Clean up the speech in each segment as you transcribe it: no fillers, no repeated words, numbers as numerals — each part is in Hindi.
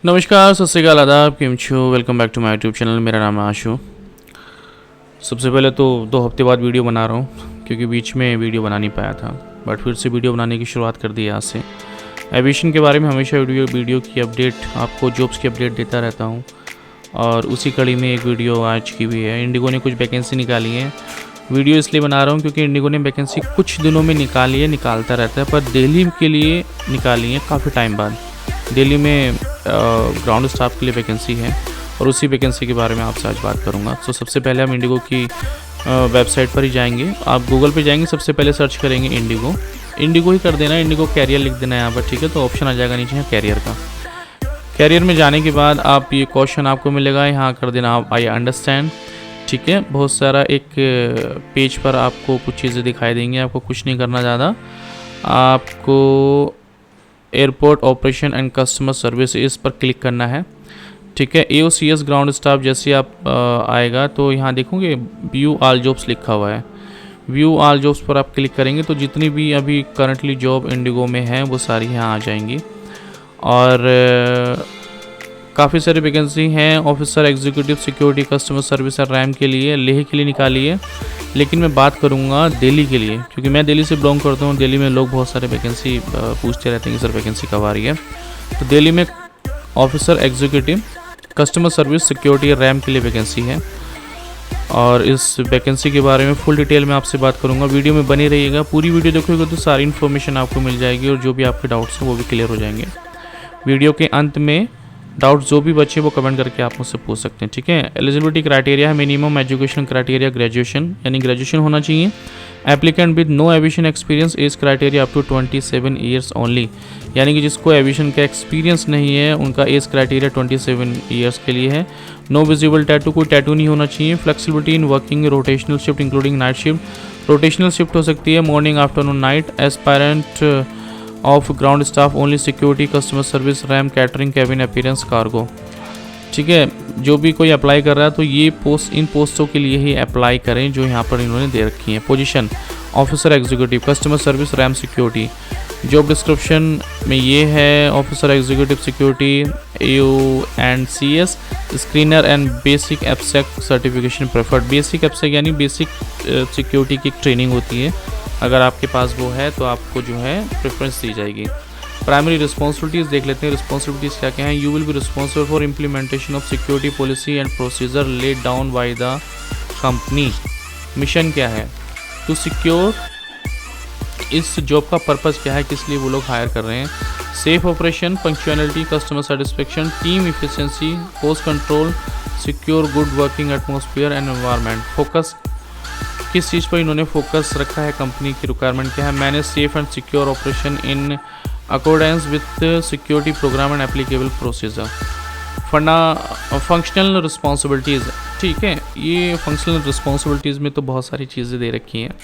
नमस्कार, सत श्री अकाल, आदाब, केम छो। Welcome back to my YouTube channel. मेरा नाम है आशु। सबसे पहले तो 2 हफ्ते बाद वीडियो बना रहा हूँ क्योंकि बीच में वीडियो बना नहीं पाया था, बट फिर से वीडियो बनाने की शुरुआत कर दी आज से। एविएशन के बारे में हमेशा वीडियो की अपडेट, आपको जॉब्स की अपडेट देता रहता हूँ और उसी कड़ी में एक वीडियो आज की भी है। इंडिगो ने कुछ वैकेंसी निकाली है। वीडियो इसलिए बना रहा हूँ क्योंकि इंडिगो ने वैकेंसी कुछ दिनों में निकाली है, निकालता रहता है, पर दिल्ली के लिए निकाली है काफ़ी टाइम बाद। दिल्ली में ग्राउंड स्टाफ के लिए वैकेंसी है और उसी वैकेंसी के बारे में आपसे आज बात करूंगा। तो सबसे पहले हम इंडिगो की वेबसाइट पर ही जाएंगे। आप गूगल पे जाएंगे, सबसे पहले सर्च करेंगे इंडिगो ही कर देना, इंडिगो कैरियर लिख देना है यहाँ पर, ठीक है। तो ऑप्शन आ जाएगा नीचे कैरियर का। कैरियर में जाने के बाद आप ये क्वेश्चन आपको मिलेगा, यहाँ कर देना आप आई अंडरस्टैंड, ठीक है। बहुत सारा एक पेज पर आपको कुछ चीज़ें दिखाई देंगी, आपको कुछ नहीं करना ज़्यादा। आपको airport operation and customer service इस पर क्लिक करना है, ठीक है। AOCS ग्राउंड स्टाफ जैसे आप आएगा तो यहाँ देखोगे व्यू ऑल जॉब्स लिखा हुआ है। व्यू ऑल जॉब्स पर आप क्लिक करेंगे तो जितनी भी अभी करंटली जॉब इंडिगो में है वो सारी यहाँ आ जाएंगी और काफ़ी सारी वैकेंसी हैं। Officer executive security customer service और रैम के लिए, लेह के लिए निकाली है, लेकिन मैं बात करूंगा दिल्ली के लिए क्योंकि मैं दिल्ली से बिलोंग करता हूं। दिल्ली में लोग बहुत सारे वैकेंसी पूछते रहते हैं कि सर वैकेंसी कब आ रही है। तो दिल्ली में officer executive customer service security RAM के लिए वैकेंसी है और इस वैकेंसी के बारे में फुल डिटेल में आपसे बात करूंगा। वीडियो में बने रहिएगा, पूरी वीडियो देखोगे तो सारी इन्फॉर्मेशन आपको मिल जाएगी और जो भी आपके डाउट्स हैं वो भी क्लियर हो जाएंगे। वीडियो के अंत में डाउट जो भी बचे वो कमेंट करके आप मुझसे पूछ सकते हैं, ठीक है। एलिजिबिलिटी क्राइटेरिया है, मिनिमम एजुकेशन क्राइटेरिया ग्रेजुएशन, यानी ग्रेजुएशन होना चाहिए। Applicant with no aviation experience, age criteria up to 27 years only, यानी कि जिसको एविएशन का एक्सपीरियंस नहीं है उनका एज क्राइटेरिया 27 ईयर्स के लिए है। नो विजिबल टैटू, कोई टैटू नहीं होना चाहिए। Flexibility in working rotational shift including night shift, rotational shift हो सकती है morning afternoon night. Aspirant of ground staff only security customer service RAM catering cabin appearance cargo, ठीक है। जो भी कोई अप्लाई कर रहा है तो ये पोस्ट, इन पोस्टों के लिए ही अप्लाई करें जो यहाँ पर इन्होंने दे रखी है। Position officer executive customer service RAM security, job description में ये है officer executive security AOCS screener and basic abstract certification preferred. Basic abstract यानी बेसिक सिक्योरिटी की ट्रेनिंग होती है, अगर आपके पास वो है तो आपको जो है प्रेफरेंस दी जाएगी। प्राइमरी रिस्पॉन्सिबिलिटीज़ देख लेते हैं। रिस्पॉन्सिबिलिटीज़ क्या क्या हैं। You will be responsible for implementation of security policy and procedure laid down by the company. Mission क्या है, टू सिक्योर। इस जॉब का पर्पज़ क्या है, किस लिए वो लोग हायर कर रहे हैं। Safe operation, punctuality, customer satisfaction, team efficiency, cost control, secure good working atmosphere and environment. Focus किस चीज़ पर इन्होंने फोकस रखा है, कंपनी की रिक्वायरमेंट क्या है। Manage safe and secure operation in accordance with security program and applicable procedure. Functional responsibilities, ठीक है। ये फंक्शनल रिस्पॉन्सिबिलिटीज़ में तो बहुत सारी चीज़ें दे रखी हैं,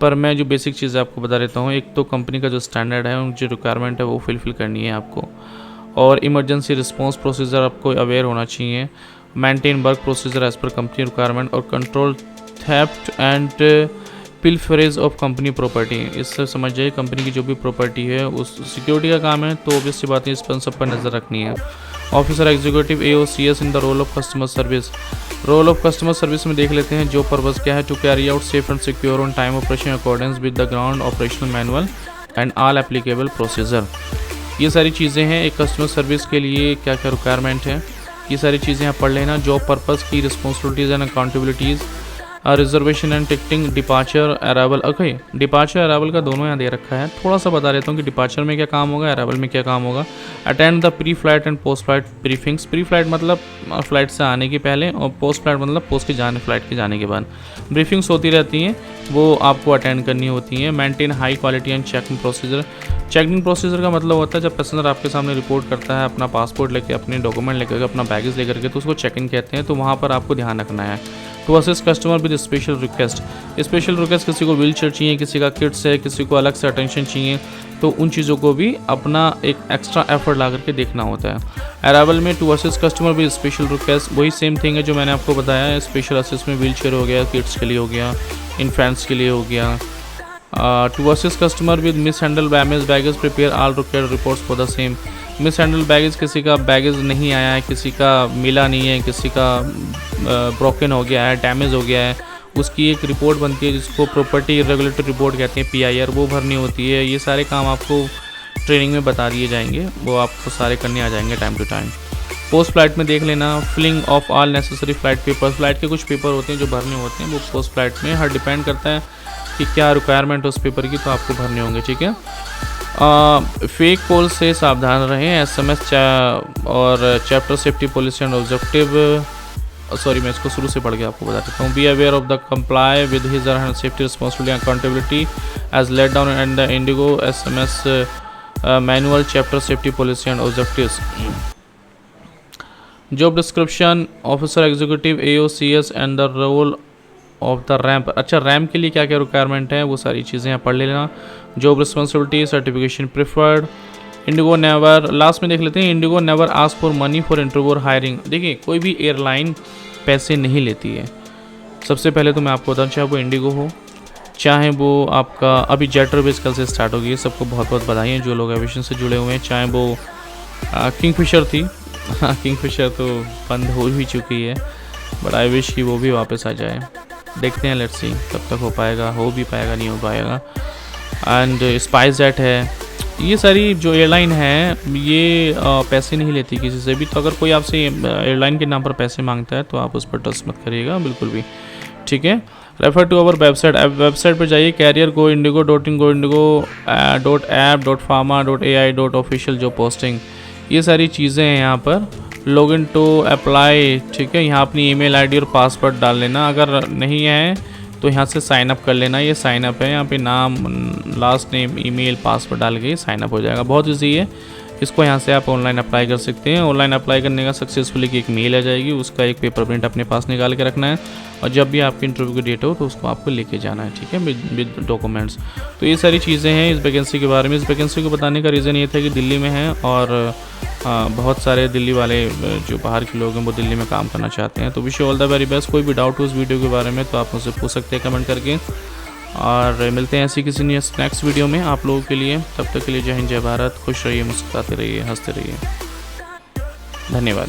पर मैं जो बेसिक चीज़ें आपको बता देता हूँ। एक तो कंपनी का जो स्टैंडर्ड है, जो रिक्वायरमेंट है वो फुलफिल करनी है आपको, और इमरजेंसी रिस्पॉन्स प्रोसीजर आपको अवेयर होना चाहिए। Maintain work procedure as per company requirement और control theft and pilferage of company property. इससे समझ जाइए कंपनी की जो भी प्रॉपर्टी है उस सिक्योरिटी का काम है, तो ऑब्वियस सी बात है इस पर सब पर नज़र रखनी है। Officer executive AOCS in the role of customer service. Role of customer service में देख लेते हैं जो पर्पज़ क्या है। To carry out safe and secure on time operation accordance with the ground operational manual and all applicable procedure. ये सारी चीज़ें हैं एक कस्टमर सर्विस के लिए क्या क्या रिक्वायरमेंट है, ये सारी चीज़ें आप पढ़ लेना। जॉब पर्पज़ की responsibilities and accountabilities, reservation and ticketing, departure arrival. Okay, departure arrival का दोनों यहाँ दे रखा है। थोड़ा सा बता देता हूँ कि डिपार्चर में क्या काम होगा, अराइवल में क्या काम होगा। Attend the pre flight and post flight briefings. Pre flight मतलब फ्लाइट से आने के पहले, और पोस्ट फ्लाइट मतलब फ्लाइट के जाने के बाद ब्रीफिंग्स होती रहती हैं, वो आपको अटेंड करनी होती हैं। Maintain high quality and checking procedure. Checking procedure का मतलब होता है जब पैसेंजर आपके सामने रिपोर्ट करता है अपना पासपोर्ट लेके, अपने डॉक्यूमेंट लेकर, अपना बैगेज लेकर के, तो उसको चेक इन कहते हैं, तो वहाँ पर आपको ध्यान रखना है। To assist customer with special request. Special request, किसी को व्हील चेयर चाहिए, किसी का किड्स है, किसी को अलग से अटेंशन चाहिए, तो उन चीज़ों को भी अपना एक एक्स्ट्रा एफर्ट ला करके देखना होता है। अराइवल में to assist customer with special request, वही सेम थिंग है जो मैंने आपको बताया है। स्पेशल असिस्ट में व्हील चेयर हो गया, किड्स के लिए हो गया, इन्फेंट्स के लिए हो गया। To assist customer with mishandled damaged baggage, prepare all required reports for the same. Miss handle baggage, किसी का बैगेज नहीं आया है, किसी का मिला नहीं है, किसी का ब्रोकन हो गया है, डैमेज हो गया है, उसकी एक रिपोर्ट बनती है जिसको प्रॉपर्टी इरेगुलेटरी रिपोर्ट कहते हैं, PIR, वो भरनी होती है। ये सारे काम आपको ट्रेनिंग में बता दिए जाएंगे, वो आपको सारे करने आ जाएंगे time to time. Post flight में देख लेना, filling of all necessary flight papers, flight के कुछ पेपर होते हैं जो भरने होते हैं, वो पोस्ट फ्लाइट में हर डिपेंड करता है कि क्या रिक्वायरमेंट है उस पेपर की, तो आपको भरने होंगे, ठीक है। फेक कॉल से सावधान रहें, SMS और chapter safety policy and objective, sorry मैं इसको शुरू से पढ़ के आपको बता देता हूँ। Be aware of the comply with his or her safety responsibility and accountability as laid down and the IndiGo SMS manual chapter safety policy and objectives. Job description, officer executive AOCS and the role of the ramp. अच्छा, रैम्प के लिए क्या क्या रिक्वायरमेंट है वो सारी चीज़ें यहाँ पढ़ लेना। Job responsibility, certification preferred. Indigo never, last में देख लेते हैं, Indigo never ask for money for interview और हायरिंग। देखिए कोई भी एयरलाइन पैसे नहीं लेती है। सबसे पहले तो मैं आपको बताऊँ, चाहे वो इंडिगो हो, चाहे वो आपका अभी जेट एयरवेज कल से स्टार्ट होगी, सबको बहुत बहुत बधाई जो लोग एविएशन से जुड़े हुए हैं, चाहे वो किंगफिशर थी, किंगफिशर तो बंद हो ही चुकी है, बट आई विश कि वो भी वापस आ जाए। देखते हैं, लेट्स सी कब तक हो पाएगा, हो भी पाएगा नहीं हो पाएगा। एंड स्पाइस जेट है, ये सारी जो एयरलाइन है ये पैसे नहीं लेती किसी से भी, तो अगर कोई आपसे एयरलाइन के नाम पर पैसे मांगता है तो आप उस पर ट्रस्ट मत करिएगा बिल्कुल भी, ठीक है। Refer to our website, website पर जाइए, career go IndiGo .in.go.app.pharma.ai.official job posting, ये सारी चीज़ें हैं यहाँ पर। लॉगिन टू अप्लाई, ठीक है, यहाँ अपनी ईमेल आईडी और पासवर्ड डाल लेना, अगर नहीं है तो यहाँ से साइन अप कर लेना। ये साइन अप है, यहाँ पे नाम, लास्ट नेम, ईमेल, पासवर्ड डाल के साइन अप हो जाएगा, बहुत इजी है। इसको यहाँ से आप ऑनलाइन अप्लाई कर सकते हैं। ऑनलाइन अप्लाई करने का सक्सेसफुली की एक मेल आ जाएगी, उसका एक पेपर प्रिंट अपने पास निकाल के रखना है, और जब भी आपकी इंटरव्यू की डेट हो तो उसको आपको लेके जाना है, ठीक है, विद डॉक्यूमेंट्स। तो ये सारी चीज़ें हैं इस वैकेंसी के बारे में। इस वैकेंसी को बताने का रीज़न ये था कि दिल्ली में है, और बहुत सारे दिल्ली वाले जो बाहर के लोग हैं वो दिल्ली में काम करना चाहते हैं। तो wish you all the very best. कोई भी डाउट हो इस वीडियो के बारे में तो आप मुझसे पूछ सकते हैं कमेंट करके, और मिलते हैं ऐसी किसी नेक्स्ट वीडियो में आप लोगों के लिए। तब तक के लिए जय हिंद, जय भारत, खुश रहिए, मुस्कुराते रहिए, हंसते रहिए, धन्यवाद।